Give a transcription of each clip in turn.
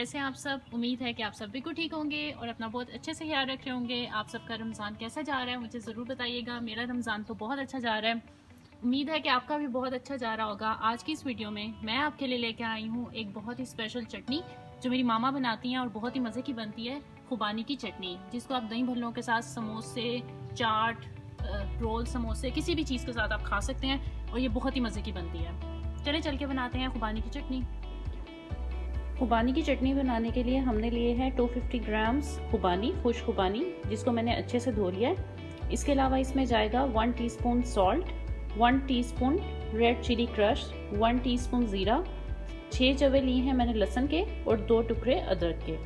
कैसे हैं आप सब। उम्मीद है कि आप सब बिल्कुल ठीक होंगे और अपना बहुत अच्छे से ख्याल रख रहे होंगे। आप सबका रमज़ान कैसा जा रहा है मुझे ज़रूर बताइएगा। मेरा रमज़ान तो बहुत अच्छा जा रहा है, उम्मीद है कि आपका भी बहुत अच्छा जा रहा होगा। आज की इस वीडियो में मैं आपके लिए लेकर आई हूँ एक बहुत ही स्पेशल चटनी जो मेरी मामा बनाती हैं और बहुत ही मज़े की बनती है, खुबानी की चटनी, जिसको आप दही भल्लों के साथ, समोसे, चाट, रोल, समोसे, किसी भी चीज़ के साथ आप खा सकते हैं और ये बहुत ही मज़े की बनती है। चले चल के बनाते हैं खुबानी की चटनी। खुबानी की चटनी बनाने के लिए हमने लिए हैं 250 ग्राम्स खुबानी, खुश खुबानी, जिसको मैंने अच्छे से धो लिया है। इसके अलावा इसमें जाएगा 1 teaspoon salt, 1 teaspoon red chilli crush, 1 teaspoon ज़ीरा, 6 जवे लिए हैं मैंने लहसुन के और 2 टुकड़े अदरक के।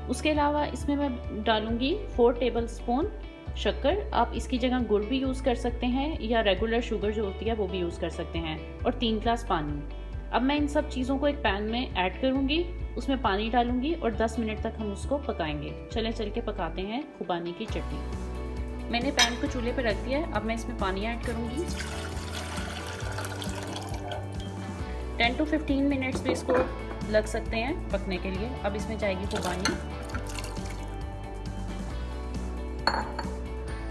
उसके अलावा इसमें मैं डालूँगी 4 टेबल स्पून शक्कर। आप इसकी जगह गुड़ भी यूज़ कर सकते हैं या रेगुलर शुगर जो होती है वो भी यूज़ कर सकते हैं, और 3 ग्लास पानी। अब मैं इन सब चीज़ों को एक पैन में ऐड करूँगी, उसमें पानी डालूँगी और 10 मिनट तक हम उसको पकाएंगे। चले चल के पकाते हैं खुबानी की चटनी। मैंने पैन को चूल्हे पर रख दिया है। अब मैं इसमें पानी ऐड करूँगी। 10 to 15 मिनट्स भी इसको लग सकते हैं पकने के लिए। अब इसमें जाएगी खुबानी,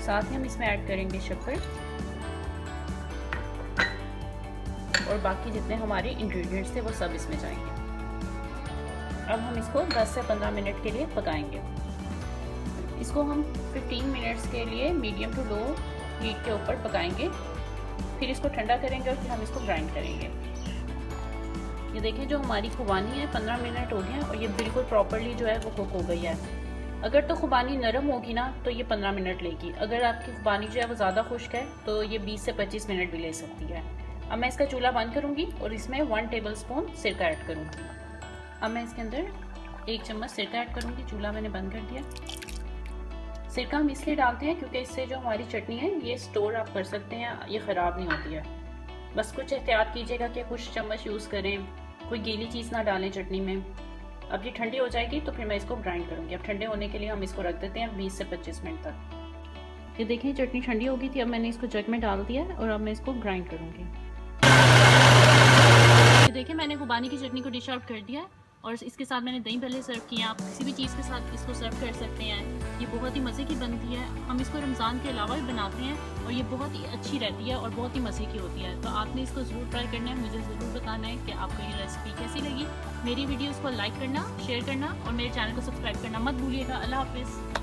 साथ ही हम इसमें ऐड करेंगे शक्कर और बाकी जितने हमारे इंग्रेडिएंट्स थे वो सब इसमें जाएंगे। अब हम इसको 10 से 15 मिनट के लिए पकाएंगे। इसको हम 15 मिनट्स के लिए मीडियम टू लो हीट के ऊपर पकाएंगे, फिर इसको ठंडा करेंगे और फिर हम इसको ग्राइंड करेंगे। ये देखें, जो हमारी खुबानी है 15 मिनट हो गए हैं और ये बिल्कुल प्रॉपरली जो है वो कुक हो गई है। अगर तो खुबानी नरम होगी ना तो ये 15 मिनट लेगी। अगर आपकी खुबानी जो है वो ज़्यादा खुश्क है तो ये 20 से 25 मिनट भी ले सकती है। अब मैं इसका चूल्हा बंद करूँगी और इसमें 1 टेबल स्पून सिरका ऐड करूँगी। अब मैं इसके अंदर 1 चम्मच सिरका ऐड करूँगी। चूल्हा मैंने बंद कर दिया। सिरका हम इसलिए डालते हैं क्योंकि इससे जो हमारी चटनी है ये स्टोर आप कर सकते हैं, ये ख़राब नहीं होती है। बस कुछ एहतियात कीजिएगा कि कुछ चम्मच यूज़ करें, कोई गीली चीज़ ना डालें चटनी में। अब ये ठंडी हो जाएगी तो फिर मैं इसको ग्राइंड करूँगी। अब ठंडे होने के लिए हम इसको रख देते हैं 20 से 25 मिनट तक। ये देखिए, चटनी ठंडी हो गई थी। अब मैंने इसको जग में डाल दिया है और अब मैं इसको ग्राइंड करूँगी। ये देखिए, मैंने खुबानी की चटनी को डिश आउट कर दिया है और इसके साथ मैंने दही भल्ले सर्व किए हैं। आप किसी भी चीज़ के साथ इसको सर्व कर सकते हैं। ये बहुत ही मज़े की बनती है। हम इसको रमज़ान के अलावा भी बनाते हैं और ये बहुत ही अच्छी रहती है और बहुत ही मज़े की होती है। तो आपने इसको ज़रूर ट्राई करना है। मुझे ज़रूर बताना है कि आपको ये रेसिपी कैसी लगी। मेरी वीडियोज़ को लाइक करना, शेयर करना और मेरे चैनल को सब्सक्राइब करना मत भूलिएगा। अल्लाह हाफिज़।